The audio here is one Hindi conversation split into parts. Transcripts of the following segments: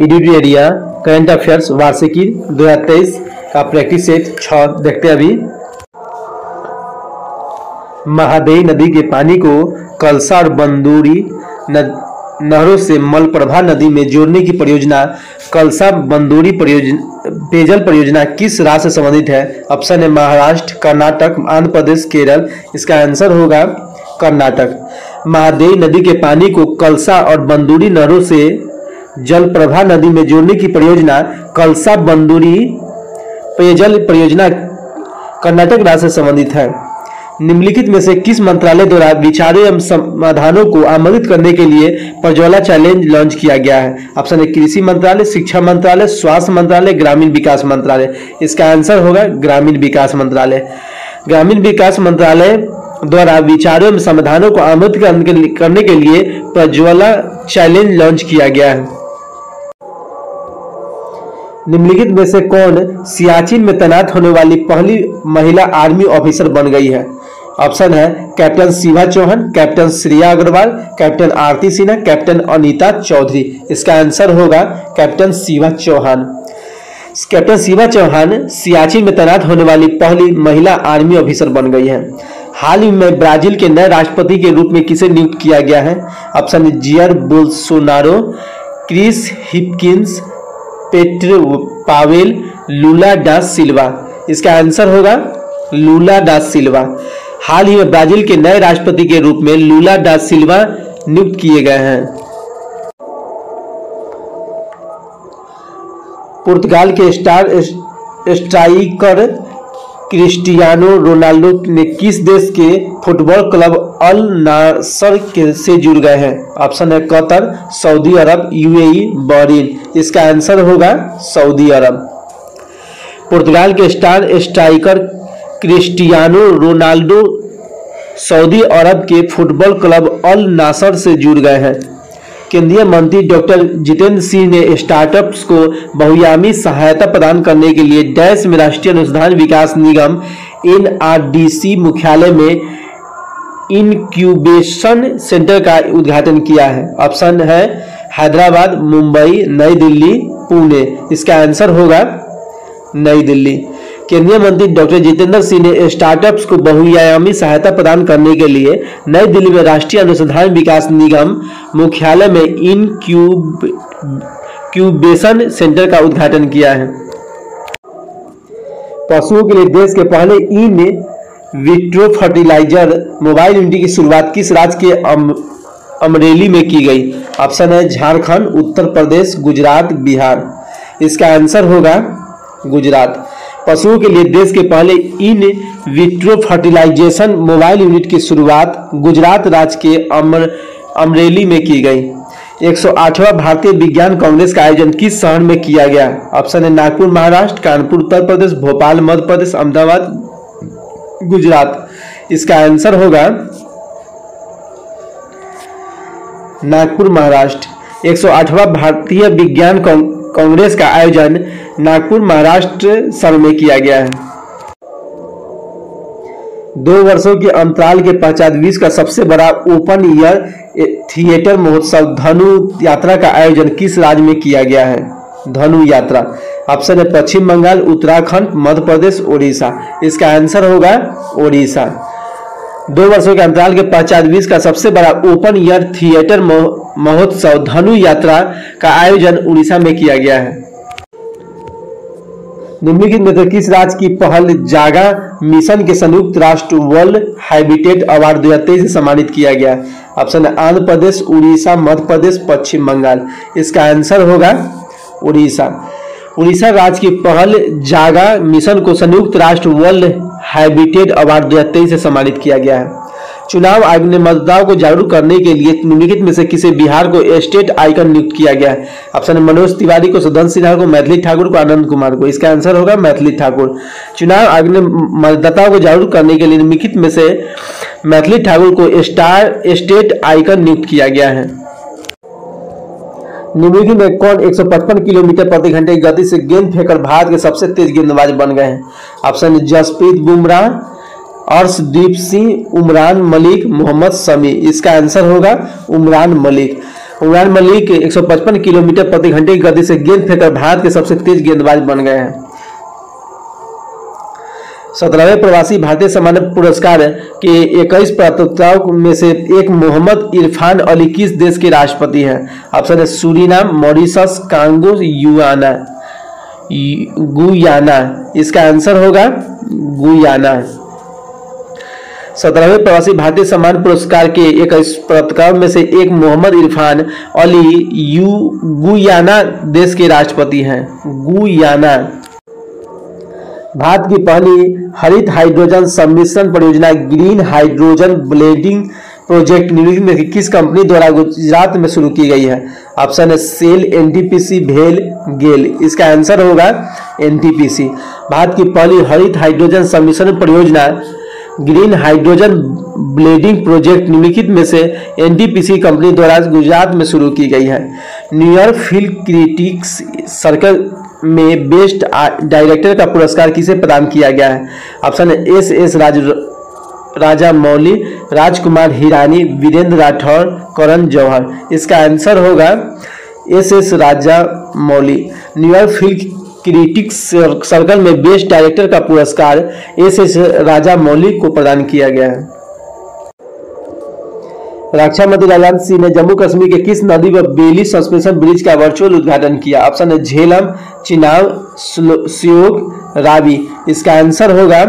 एडिटोरिया करंट अफेयर्स वार्षिकी 2023 का प्रैक्टिस सेट 6 देखते हैं अभी। महादेई नदी के पानी को कलसा और बंदूरी नहरों से मलप्रभा नदी में जोड़ने की परियोजना कलसा बंदूरी पेयजल परियोजना किस राज्य से संबंधित है? ऑप्शन है महाराष्ट्र, कर्नाटक, आंध्र प्रदेश, केरल। इसका आंसर होगा कर्नाटक। महादेई नदी के पानी को कलसा और बंदूरी नहरों से जलप्रभा नदी में जोड़ने की परियोजना कलसा बंदूरी पेयजल परियोजना कर्नाटक राज्य से संबंधित है। निम्नलिखित में से किस मंत्रालय द्वारा विचारों एवं समाधानों को आमंत्रित करने के लिए प्रज्वला चैलेंज लॉन्च किया गया है? ऑप्शन है कृषि मंत्रालय, शिक्षा मंत्रालय, स्वास्थ्य मंत्रालय, ग्रामीण विकास मंत्रालय। इसका आंसर होगा ग्रामीण विकास मंत्रालय। ग्रामीण विकास मंत्रालय द्वारा विचारों एवं समाधानों को आमंत्रित करने के लिए प्रज्वला चैलेंज लॉन्च किया गया है। निम्नलिखित में से कौन सियाचिन में तैनात होने वाली पहली महिला आर्मी ऑफिसर बन गई है? ऑप्शन है captain Shiva Chauhan, captain Shreya Agarwal, captain Aarti Sinha, captain Anita Chaudhary. इसका आंसर होगा कैप्टन शिवा चौहान। कैप्टन शिवा चौहान सियाचिन में तैनात होने वाली पहली महिला आर्मी ऑफिसर बन गई है। हाल ही में ब्राजील के नए राष्ट्रपति के रूप में किसे नियुक्त किया गया है? ऑप्शन है Jair Bolsonaro, Chris Hipkins, Petro Pavel, Lula da Silva. इसका आंसर होगा लूला डा सिल्वा। हाल ही में ब्राजील के नए राष्ट्रपति के रूप में लूला डा सिल्वा नियुक्त किए गए हैं। पुर्तगाल के स्टार स्ट्राइकर क्रिस्टियानो रोनाल्डो ने किस देश के फुटबॉल क्लब अल नासर से जुड़ गए हैं? ऑप्शन है Qatar, Saudi Arabia, UAE, Bahrain. इसका आंसर होगा सऊदी अरब। पुर्तगाल के star striker Cristiano Ronaldo Saudi Arabia के फुटबॉल क्लब अल नासर से जुड़ गए हैं। केंद्रीय मंत्री डॉक्टर जितेंद्र सिंह ने स्टार्टअप्स को बहुआयामी सहायता प्रदान करने के लिए डैश में राष्ट्रीय अनुसंधान विकास निगम NRDC मुख्यालय में इनक्यूबेशन सेंटर का उद्घाटन किया है। ऑप्शन है हैदराबाद, मुंबई, नई दिल्ली, पुणे। इसका आंसर होगा नई दिल्ली। केंद्रीय मंत्री डॉक्टर जितेंद्र सिंह ने स्टार्टअप्स को बहुआयामी सहायता प्रदान करने के लिए नई दिल्ली में राष्ट्रीय अनुसंधान विकास निगम मुख्यालय में इनक्यूबेशन सेंटर का उद्घाटन किया है। पशुओं के लिए देश के पहले in vitro fertiliser mobile unit की शुरुआत किस राज्य के अमरेली में की गई? ऑप्शन है झारखंड, उत्तर प्रदेश, गुजरात, बिहार। इसका आंसर होगा गुजरात। पशुओं के लिए देश के पहले in vitro fertilisation mobile unit की शुरुआत गुजरात राज्य के अमरेली में की गई। 108वां भारतीय विज्ञान कांग्रेस का आयोजन किस शहर में किया गया? ऑप्शन है नागपुर महाराष्ट्र, कानपुर उत्तर प्रदेश, भोपाल मध्य प्रदेश, अहमदाबाद गुजरात। इसका आंसर होगा नागपुर महाराष्ट्र। 108वां भारतीय विज्ञान कांग्रेस का आयोजन नागपुर महाराष्ट्र शहर में किया गया है। 2 वर्षों के अंतराल के पश्चात विश्व का सबसे बड़ा ओपन एयर थिएटर महोत्सव धनु यात्रा का आयोजन किस राज्य में किया गया है? धनु यात्रा। ऑप्शन है पश्चिम बंगाल, उत्तराखंड, मध्य प्रदेश, ओडिशा। इसका आंसर होगा ओडिशा। 2 वर्षों के अंतराल के पश्चात विश्व का सबसे बड़ा ओपन एयर थिएटर महोत्सव धनु यात्रा का आयोजन उड़ीसा में किया गया है। निम्नलिखित में से किस राज्य की पहल जागा मिशन के संयुक्त राष्ट्र वर्ल्ड हैबिटेट अवार्ड 2023 से सम्मानित किया गया? ऑप्शन है आंध्र प्रदेश, उड़ीसा, मध्य प्रदेश, पश्चिम बंगाल। इसका आंसर होगा उड़ीसा। उड़ीसा राज्य की पहल जागा मिशन को संयुक्त राष्ट्र वर्ल्ड हैबिटेट अवार्ड 2023 से सम्मानित किया गया है। चुनाव आयोग ने मतदाताओं को जागरूक करने के लिए निम्नलिखित में से किसे बिहार को स्टेट आइकन नियुक्त किया गया है? ऑप्शन है मनोज तिवारी को, सुदर्शन सिन्हा को, मैथिली ठाकुर को, आनंद कुमार को। इसका आंसर होगा मैथिली ठाकुर। चुनाव आयोग ने मतदाताओं को जागरूक करने के लिए निम्नलिखित में से मैथिली ठाकुर को स्टेट आइकन नियुक्त किया गया है। निम्नलिखित में कौन 155 किलोमीटर प्रति घंटे की गति से गेंद फेंकर भारत के सबसे तेज गेंदबाज बन गए हैं? ऑप्शन है जसप्रीत बुमराह, अर्शदीप सिंह, उमरान मलिक, मोहम्मद शमी। इसका आंसर होगा उमरान मलिक। उमरान मलिक 155 किलोमीटर प्रति घंटे की गति से गेंद फेंककर भारत के सबसे तेज गेंदबाज बन गए हैं। 17वें प्रवासी भारतीय सम्मान पुरस्कार के 21 प्राप्तकर्ताओं में से एक मोहम्मद इरफान अली किस देश के राष्ट्रपति हैं? ऑप्शन है सूरीनाम, मॉरिशस, कांगो, गुयाना। इसका आंसर होगा गुयाना। 17वें प्रवासी भारतीय सम्मान पुरस्कार के 21 प्राप्तकर्ताओं में से एक मोहम्मद इरफान अली गुयाना देश के राष्ट्रपति हैं। गुयाना। भारत की पहली हरित हाइड्रोजन सम्मिश्रण परियोजना ग्रीन हाइड्रोजन ब्लेंडिंग प्रोजेक्ट निम्नलिखित में किस कंपनी द्वारा गुजरात में शुरू की गई है? ऑप्शन है सेल, एनटीपीसी, भेल, गेल। इसका आंसर होगा एनटीपीसी। भारत की पहली हरित हाइड्रोजन सम्मिश्रण परियोजना ग्रीन हाइड्रोजन ब्लेंडिंग प्रोजेक्ट निम्नलिखित में से एनटीपीसी कंपनी द्वारा गुजरात में शुरू की गई है। न्यूयॉर्क फिल्म क्रिटिक्स सर्कल में बेस्ट डायरेक्टर का पुरस्कार किसे प्रदान किया गया है? ऑप्शन है एस राजामौली, राजकुमार हिरानी, वीरेंद्र राठौर, करण जौहर। इसका आंसर होगा S Rajamouli. New York film critics circle में बेस्ट डायरेक्टर का पुरस्कार एस राजामौली को प्रदान किया गया है। रक्षा मंत्री राजनाथ सिंह ने जम्मू कश्मीर के किस नदी पर बेली सस्पेंशन ब्रिज का वर्चुअल उद्घाटन किया? ऑप्शन है झेलम, चिनाब, श्योक, रावी। इसका आंसर होगा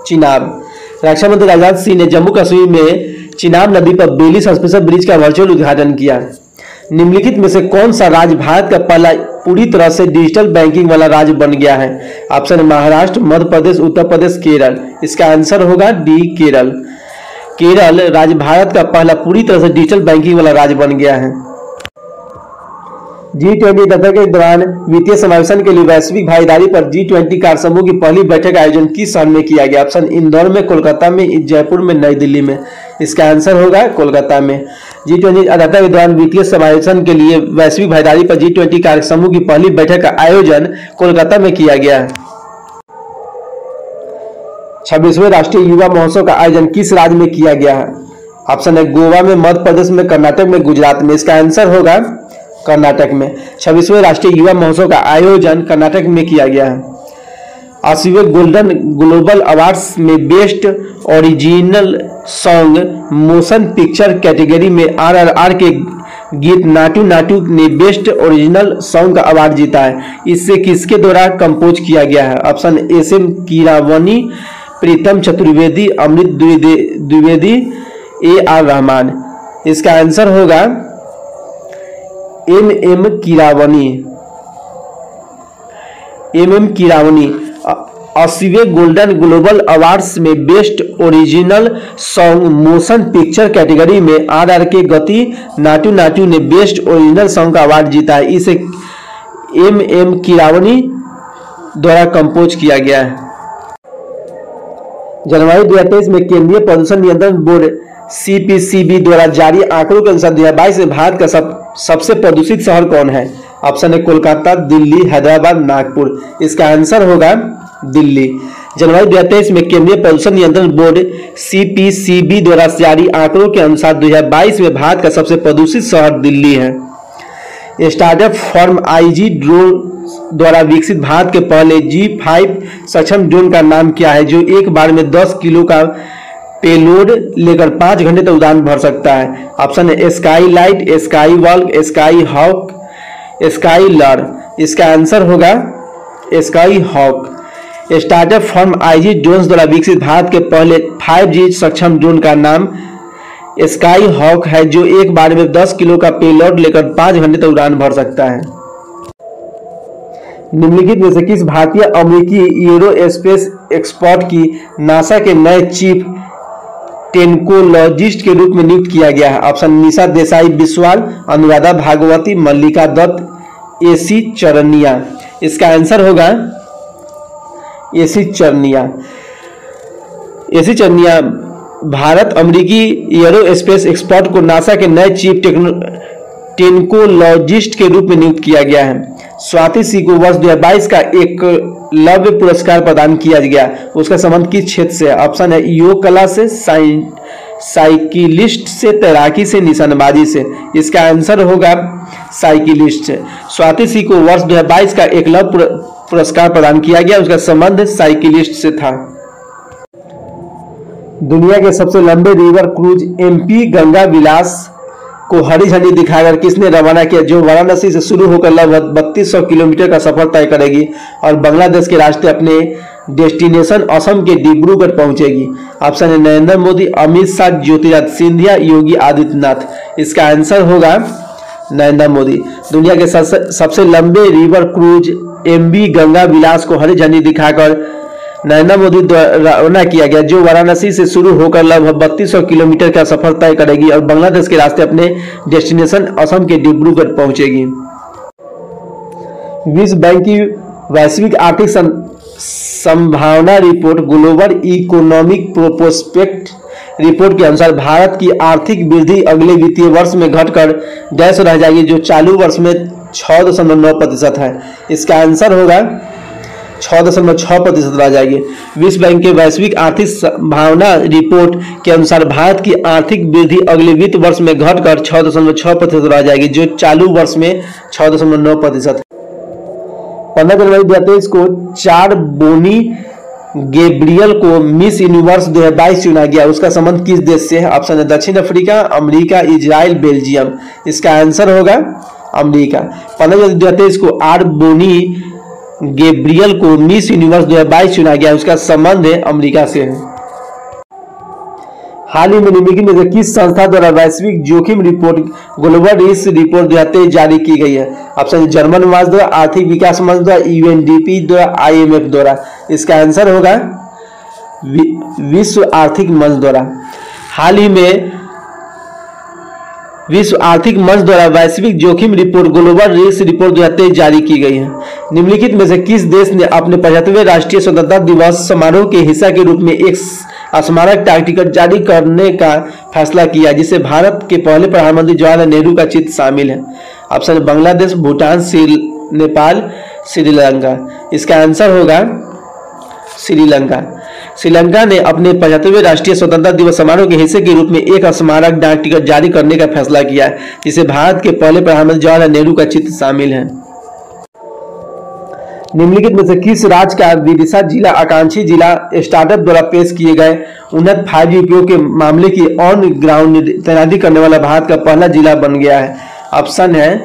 चिनाब। रक्षा मंत्री राजनाथ सिंह ने जम्मू कश्मीर में चिनाब नदी पर बेली सस्पेंशन ब्रिज का वर्चुअल उद्घाटन किया। निम्नलिखित में से कौन सा राज्य भारत का पहला पूरी तरह से डिजिटल बैंकिंग वाला राज्य बन गया है? ऑप्शन है महाराष्ट्र, मध्य प्रदेश, उत्तर प्रदेश, केरल। इसका आंसर होगा डी केरल। केरल राज्य भारत का पहला पूरी तरह से डिजिटल बैंकिंग वाला राज्य बन गया है। G20 दफ्तर के दौरान वित्तीय समावेशन के लिए वैश्विक भागीदारी पर G20 कार्य समूह की पहली बैठक का आयोजन किस शहर में किया गया? ऑप्शन इंदौर में, कोलकाता में, जयपुर में, नई दिल्ली में। इसका आंसर होगा कोलकाता में। G20 दफ्तर के दौरान वित्तीय समावेशन के लिए वैश्विक भागीदारी पर G20 कार्य समूह की पहली बैठक का आयोजन कोलकाता में किया गया है। 26वें राष्ट्रीय युवा महोत्सव का आयोजन किस राज्य में किया गया है? ऑप्शन है गोवा में, मध्य प्रदेश में, कर्नाटक में, गुजरात में। इसका आंसर होगा कर्नाटक में। 26वें राष्ट्रीय युवा महोत्सव का आयोजन कर्नाटक में किया गया है। 80वें गोल्डन ग्लोबल अवार्ड्स में best original song motion picture category में RRR के गीत नाटू नाटू ने बेस्ट ओरिजिनल सॉन्ग का अवार्ड जीता है। इससे किसके द्वारा कंपोज किया गया है? Option SM Keeravani, Pritam Chaturvedi, Amrit Dwivedi, AR Rahman. इसका आंसर होगा MM कीरावनी। MM कीरावनी। 80वें गोल्डन ग्लोबल अवार्ड्स में best original song motion picture category में RR के गति नाटू नाटू ने बेस्ट ओरिजिनल सॉन्ग का अवार्ड जीता है। इसे MM कीरावनी द्वारा कंपोज किया गया है। जनवरी 2023 में केंद्रीय प्रदूषण नियंत्रण बोर्ड CPCB द्वारा जारी आंकड़ों के अनुसार 2022 में भारत का सबसे प्रदूषित शहर कौन है? ऑप्शन है कोलकाता, दिल्ली, हैदराबाद, नागपुर। इसका आंसर होगा दिल्ली। जनवरी 2023 में केंद्रीय प्रदूषण नियंत्रण बोर्ड CPCB द्वारा जारी आंकड़ों के अनुसार 2022 में भारत का सबसे प्रदूषित शहर दिल्ली है। स्टार्टअप फर्म IG ड्रोन द्वारा विकसित भारत के पहले G5 सक्षम ड्रोन का नाम क्या है, जो एक बार में 10 किलो का पेलोड लेकर 5 घंटे तक उड़ान भर सकता है? ऑप्शन है Sky Light, Sky Walk, Sky Hawk, Skyler. इसका आंसर होगा Sky Hawk. Startup firm IG drones द्वारा विकसित भारत के पहले 5G सक्षम ड्रोन का नाम स्काई हॉक है, जो एक बार में 10 किलो का पेलोड लेकर 5 घंटे तक उड़ान भर सकता है। निम्नलिखित में से किस भारतीय अमेरिकी एरोस्पेस एक्सपर्ट की नासा के नए चीफ टेक्नोलॉजिस्ट के रूप में नियुक्त किया गया है? ऑप्शन निशा देसाई बिस्वाल, अनुराधा भागवती, मल्लिका दत्त, AC चरनिया। इसका आंसर होगा AC चरनिया। AC चरनिया भारत अमेरिकी एरोस्पेस एक्सपर्ट को नासा के नए चीफ टेक्नोलॉजिस्ट के रूप में नियुक्त किया गया है। स्वाति सिंह को वर्ष 2022 का एकलव्य पुरस्कार प्रदान किया गया। उसका संबंध किस क्षेत्र से है? ऑप्शन है योग कला से, साइकिलिस्ट से, तैराकी से, निशानेबाजी से? इसका आंसर होगा साइकिलिस्ट से। स्वाति सिंह को वर्ष 2022 का एकलव्य पुरस्कार प्रदान किया गया, उसका संबंध साइकिलिस्ट से था। दुनिया के सबसे लंबे रिवर क्रूज एमपी गंगा विलास को हरी झंडी दिखाकर किसने रवाना किया, जो वाराणसी से शुरू होकर लगभग 3200 किलोमीटर का सफर तय करेगी और बांग्लादेश के रास्ते अपने डेस्टिनेशन असम के डिब्रूगढ़ पहुंचेगी? ऑप्शन है नरेंद्र मोदी, अमित शाह, ज्योतिरादित्य सिंधिया, योगी आदित्यनाथ। इसका आंसर होगा नरेंद्र मोदी। दुनिया के सबसे लंबे रिवर क्रूज एमवी गंगा विलास को हरी झंडी दिखाकर नरेंद्र मोदी द्वारा रवाना किया गया, जो वाराणसी से शुरू होकर लगभग 3200 किलोमीटर का सफर तय करेगी और बांग्लादेश के रास्ते अपने डेस्टिनेशन असम के डिब्रूगढ़ पहुंचेगी। विश्व बैंक की वैश्विक आर्थिक संभावना report global economic prospect report के अनुसार भारत की आर्थिक वृद्धि अगले वित्तीय वर्ष में घटकर डैश रह जाएगी, जो चालू वर्ष में 6.9% है। इसका आंसर होगा 6.6% रह जाएगी। विश्व बैंक के वैश्विक आर्थिक संभावना रिपोर्ट के अनुसार भारत की आर्थिक वृद्धि अगले वित्त वर्ष में घटकर 6.6% रह जाएगी, जो चालू वर्ष में 6.9%। 15 जनवरी 2023 को बोनी गैब्रियल को मिस यूनिवर्स 2022 चुना गया, उसका संबंध किस देश से है? ऑप्शन है दक्षिण अफ्रीका, अमेरिका, इजराइल, बेल्जियम। इसका आंसर होगा अमेरिका। 15 जनवरी 2023 को बोनी गैब्रियल को मिस यूनिवर्स 2022 चुना गया, उसका संबंध है अमेरिका से है। हाल ही में निम्नलिखित में से किस संस्था द्वारा वैश्विक जोखिम रिपोर्ट ग्लोबल रिस्क रिपोर्ट 2023 जारी की गई है? ऑप्शन जर्मन मंच द्वारा, आर्थिक विकास मंच द्वारा, यूएनडीपी द्वारा, आईएमएफ द्वारा। इसका आंसर होगा विश्व आर्थिक मंच द्वारा। हाल ही में विश्व आर्थिक मंच द्वारा वैश्विक जोखिम रिपोर्ट ग्लोबल रिस्क रिपोर्ट 2023 जारी की गई है। निम्नलिखित में से किस देश ने अपने 75वें राष्ट्रीय स्वतंत्रता दिवस समारोह के हिस्सा के रूप में एक स्मारक डाक टिकट जारी करने का फैसला किया, जिसे भारत के पहले प्रधानमंत्री जवाहरलाल नेहरू का चित्र शामिल है? ऑप्शन बांग्लादेश, भूटान, नेपाल, श्रीलंका। इसका आंसर होगा श्रीलंका। श्रीलंका ने अपने 75वें राष्ट्रीय स्वतंत्रता दिवस समारोह के हिस्से के रूप में एक स्मारक डाक टिकट जारी करने का फैसला किया है, जिसे भारत के पहले प्रधानमंत्री जवाहरलाल नेहरू का चित्र शामिल है। निम्नलिखित में से किस राज्य का विदिशा जिला आकांक्षी जिला स्टार्टअप द्वारा पेश किए गए उन्नत 5G उपयोग के मामले की ऑन ग्राउंड तैनाती करने वाला भारत का पहला जिला बन गया है? ऑप्शन है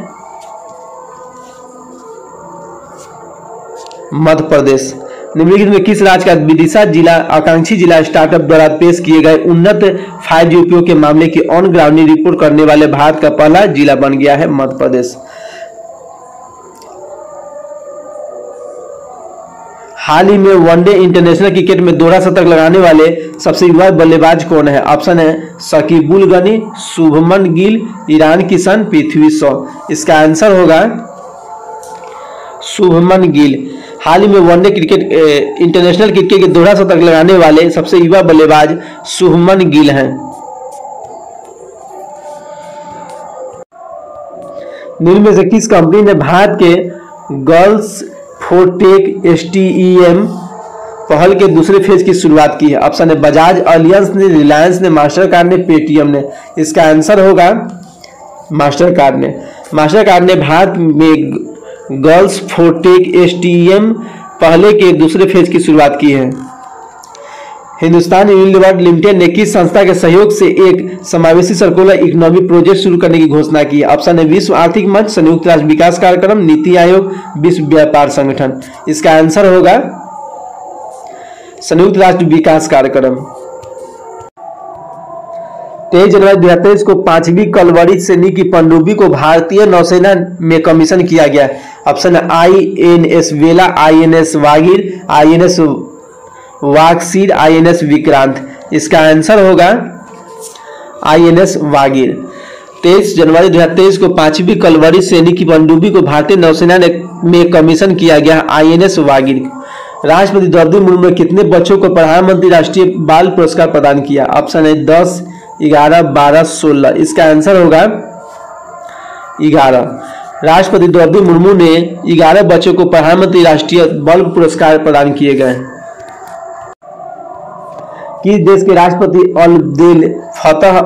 मध्य प्रदेश। निम्नलिखित में किस राज्य का विदिशा जिला आकांक्षी जिला स्टार्टअप द्वारा पेश किए गए उन्नत 5G उपयोग के मामले की ऑन ग्राउंड रिपोर्ट करने वाले भारत का पहला जिला बन गया है? मध्य प्रदेश। हाल ही में वनडे इंटरनेशनल क्रिकेट में दोहरा शतक लगाने वाले सबसे युवा बल्लेबाज कौन है? ऑप्शन है शकीबुल गनी, शुभमन गिल, ईरान किशन, पृथ्वी शॉ। इसका आंसर होगा शुभमन गिल। हाल ही में वनडे क्रिकेट इंटरनेशनल क्रिकेट के दोहरा शतक लगाने वाले सबसे युवा बल्लेबाज शुभमन गिल हैं। निम्न में से किस कंपनी ने भारत के गर्ल्स फोरटेक STEM पहल के दूसरे फेज की शुरुआत की है? ऑप्शन है बजाज अलियंस ने, रिलायंस ने, मास्टरकार्ड ने, पेटीएम ने। इसका आंसर होगा मास्टरकार्ड ने। मास्टरकार्ड ने भारत में गर्ल्स फोरटेक STEM पहले के दूसरे फेज की शुरुआत की है। हिंदुस्तान यूनिलीवर लिमिटेड ने किस संस्था के सहयोग से एक समावेशी सर्कुलर इकोनॉमी प्रोजेक्ट शुरू करने की घोषणा की? ऑप्शन है विश्व आर्थिक मंच, संयुक्त राष्ट्र विकास कार्यक्रम, नीति आयोग, विश्व व्यापार संगठन। इसका आंसर होगा संयुक्त राष्ट्र विकास कार्यक्रम। 23 जनवरी 2023 को 5वीं कलवरी श्रेणी की पनडुब्बी को भारतीय नौसेना में कमीशन किया गया। ऑप्शन है INS वेला, INS वागिर, INS Vagsheer, INS Vikrant. इसका आंसर होगा INS वागिर। 23 जनवरी 2023 को 5वीं कलवरी श्रेणी की पनडुब्बी को भारतीय नौसेना में कमीशन किया गया INS वागिर। राष्ट्रपति द्रौपदी मुर्मू ने कितने बच्चों को प्रधानमंत्री राष्ट्रीय बाल पुरस्कार प्रदान किया? ऑप्शन है 10, 11, 12, 16। इसका आंसर होगा 11। राष्ट्रपति द्रौपदी मुर्मू ने 11 बच्चों को प्रधानमंत्री राष्ट्रीय बाल पुरस्कार प्रदान किए गए। किस देश के राष्ट्रपति अब्देल फतह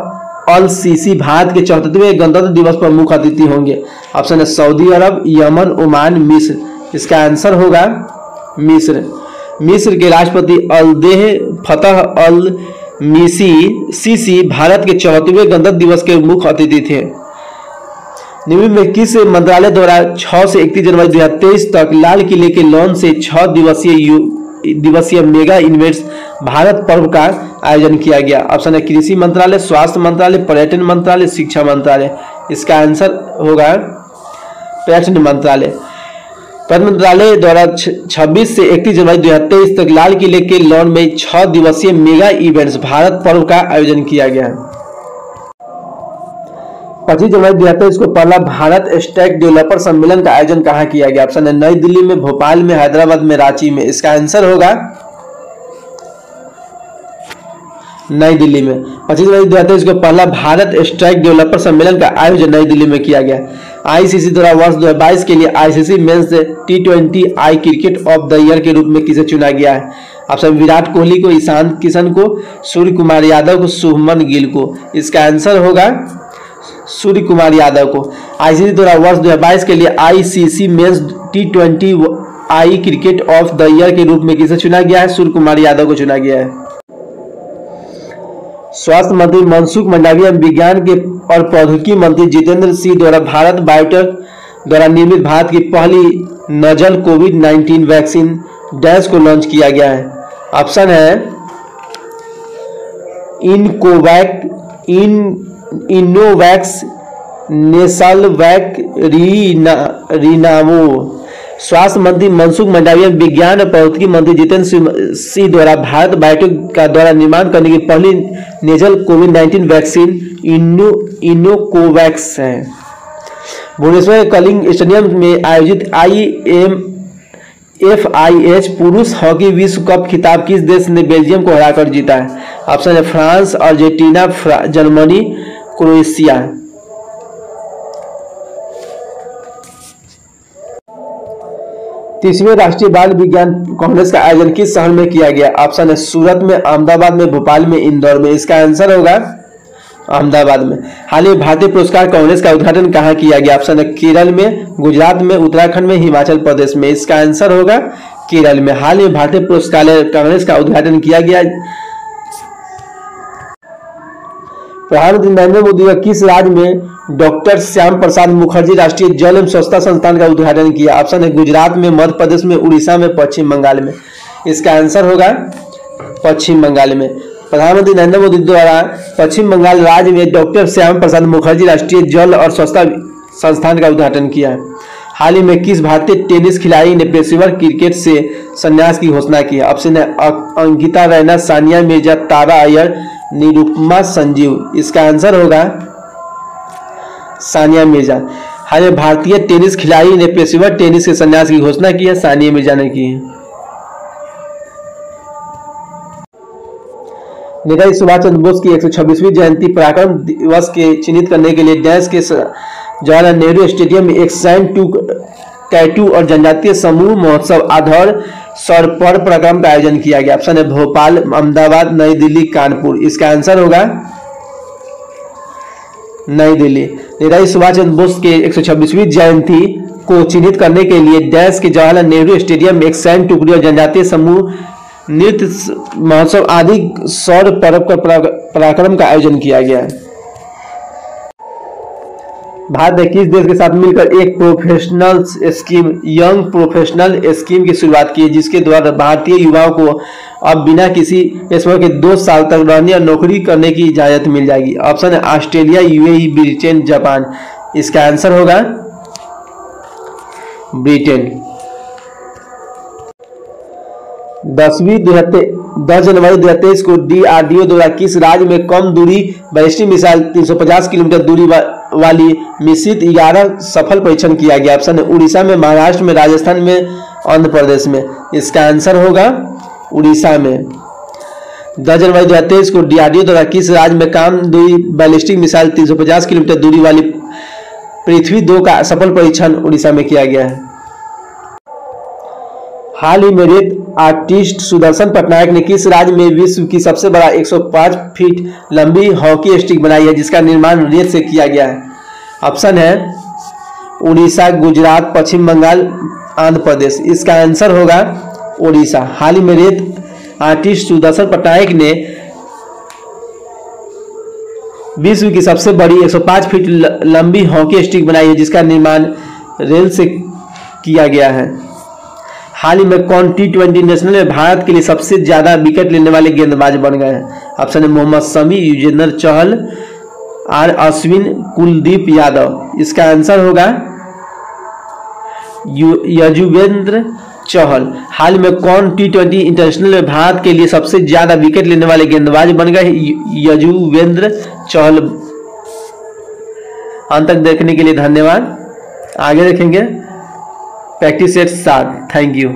अल सीसी भारत के 74वें गणतंत्र दिवस पर मुख्य अतिथि होंगे? ऑप्शन है सऊदी अरब, यमन, ओमान, मिस्र। इसका आंसर होगा मिस्र। मिस्र के राष्ट्रपति अब्देल फतह अल सीसी भारत के 74वें गणतंत्र दिवस के मुख्य अतिथि थे। निम्न में किस मंत्रालय द्वारा 6 से 31 जनवरी 2023 तक लाल किले के लॉन से 6 दिवसीय मेगा इवेंट्स भारत पर्व का आयोजन किया गया? ऑप्शन है कृषि मंत्रालय, स्वास्थ्य मंत्रालय, पर्यटन मंत्रालय, शिक्षा मंत्रालय। इसका आंसर होगा पर्यटन मंत्रालय। पर्यटन मंत्रालय द्वारा 26 से 31 जनवरी 2023 तक लाल किले के लॉन में 6 दिवसीय मेगा इवेंट्स भारत पर्व का आयोजन किया गया। 25 जनवरी 2023 को पहला भारत स्टैक डेवलपर सम्मेलन का आयोजन कहाँ किया गया? ऑप्शन है नई दिल्ली में, भोपाल में, हैदराबाद में, रांची में। इसका आंसर होगा नई दिल्ली में। 25 जनवरी 2023 को पहला भारत स्ट्राइक डेवलपर सम्मेलन का आयोजन नई दिल्ली में किया गया। आईसीसी द्वारा वर्ष 2022 के लिए ICC men's T20 I cricket of the year के रूप में किसे चुना गया है? ऑप्शन विराट कोहली को, ईशान किशन को, सूर्य कुमार यादव को, शुभमन गिल को। इसका आंसर होगा सूर्य कुमार यादव को। आईसीसी द्वारा वर्ष 2022 के लिए ICC men's T20 I cricket of the year के रूप में किसे चुना गया है? सूर्य कुमार यादव को चुना गया है। स्वास्थ्य मंत्री मनसुख मंडाविया, विज्ञान के और प्रौद्योगिकी मंत्री जितेंद्र सिंह द्वारा भारत बायोटेक द्वारा निर्मित भारत की पहली नजल कोविड-19 वैक्सीन डैश को लॉन्च किया गया है? ऑप्शन है इनोवैक्स, नेसलवैक, रीनावो। स्वास्थ्य मंत्री मनसुख मंडाविया, विज्ञान और प्रौद्योगिकी मंत्री जितेंद्र सिंह द्वारा भारत बायोटेक का द्वारा निर्माण करने की पहली नेजल कोविड-19 वैक्सीन इनोकोवैक्स है। भुवनेश्वर कलिंग स्टेडियम में आयोजित IMFIH पुरुष हॉकी विश्व कप खिताब किस देश ने बेल्जियम को हराकर जीता है? ऑप्शन है फ्रांस, अर्जेंटीना, जर्मनी, क्रोएशिया। तीसवें राष्ट्रीय बाल विज्ञान कांग्रेस का आयोजन किस शहर में किया गया? ऑप्शन है सूरत में, अहमदाबाद में, भोपाल में, इंदौर में। इसका आंसर होगा अहमदाबाद में। हाल ही भारतीय पुरस्कार कांग्रेस का उद्घाटन कहाँ किया गया? ऑप्शन है केरल में, गुजरात में, उत्तराखंड में, हिमाचल प्रदेश में। इसका आंसर होगा केरल में। हाल ही भारतीय पुरस्कार कांग्रेस का उद्घाटन किया गया। प्रधानमंत्री नरेंद्र मोदी ने किस राज्य में डॉक्टर श्याम प्रसाद मुखर्जी राष्ट्रीय जल एवं स्वच्छता संस्थान का उद्घाटन किया? ऑप्शन है गुजरात में, मध्य प्रदेश में, उड़ीसा में, पश्चिम बंगाल में। इसका आंसर होगा पश्चिम बंगाल में। प्रधानमंत्री नरेंद्र मोदी द्वारा पश्चिम बंगाल राज्य में डॉक्टर श्याम प्रसाद मुखर्जी राष्ट्रीय जल और स्वच्छता संस्थान का उद्घाटन किया है। हाल ही में किस भारतीय टेनिस खिलाड़ी ने पेशेवर क्रिकेट से संन्यास की घोषणा की? ऑप्शन है अंकिता रैना, सानिया मिर्जा, तारा अय्यर, निरुपमा संजीव। इसका आंसर होगा सानिया मिर्जा। हाल में भारतीय टेनिस खिलाड़ी ने पेशेवर टेनिस के संन्यास की घोषणा की है, सानिया मिर्जा ने की है। नेताजी सुभाष चंद्र बोस की 126वीं जयंती पराक्रम दिवस के चिन्हित करने के लिए डैश के जवाहरलाल नेहरू स्टेडियम में एक सैंड टैटू और जनजातीय समूह महोत्सव आधार सौर पर पराक्रम का आयोजन किया गया। ऑप्शन है भोपाल, अहमदाबाद, नई दिल्ली, कानपुर। इसका आंसर होगा नई दिल्ली। नेताजी सुभाष चंद्र बोस के 126वीं जयंती को चिन्हित करने के लिए डैश के जवाहरलाल नेहरू स्टेडियम में एक सैन्य टुकड़ी और जनजातीय समूह नृत्य महोत्सव आदि सौर पर्व का पराक्रम का आयोजन किया गया है। भारत ने किस देश के साथ मिलकर एक professional scheme, young professional scheme की शुरुआत की है, जिसके द्वारा भारतीय युवाओं को अब बिना किसी स्पर्धा के 2 साल तक रहने और नौकरी करने की इजाजत मिल जाएगी? ऑप्शन है ऑस्ट्रेलिया, यूएई, ब्रिटेन, जापान। इसका आंसर होगा ब्रिटेन। 10 जनवरी 2023 को DRDO द्वारा किस राज्य में कम दूरी बैलिस्टिक मिसाइल 350 किलोमीटर दूरी वाली मिश्रित 11 सफल परीक्षण किया गया? ऑप्शन है उड़ीसा में, महाराष्ट्र में, राजस्थान में, आंध्र प्रदेश में। इसका आंसर होगा उड़ीसा में। 10 जनवरी 2023 को DRDO द्वारा किस राज्य में कम दूरी बैलिस्टिक मिसाइल 350 किलोमीटर दूरी वाली पृथ्वी 2 का सफल परीक्षण उड़ीसा में किया गया है। हाल ही में रेत आर्टिस्ट सुदर्शन पटनायक ने किस राज्य में विश्व की सबसे बड़ा 105 फीट लंबी हॉकी स्टिक बनाई है जिसका निर्माण रेत से किया गया है? ऑप्शन है उड़ीसा, गुजरात, पश्चिम बंगाल, आंध्र प्रदेश। इसका आंसर होगा उड़ीसा। हाल ही में रेत आर्टिस्ट सुदर्शन पटनायक ने विश्व की सबसे बड़ी 105 फीट लंबी हॉकी स्टिक बनाई है जिसका निर्माण रेल से किया गया है। हाल ही में कौन T20 नेशनल में भारत के लिए सबसे ज्यादा विकेट लेने वाले गेंदबाज बन गए हैं? ऑप्शन है मोहम्मद शमी, युजवेंद्र चहल, आर अश्विन, कुलदीप यादव। इसका आंसर होगा युजवेंद्र चहल। हाल में कौन T20 इंटरनेशनल में भारत के लिए सबसे ज्यादा विकेट लेने वाले गेंदबाज बन गए? युजवेंद्र चहल। अंत तक देखने के लिए धन्यवाद। आगे देखेंगे प्रैक्टिस सेट 7। Thank you.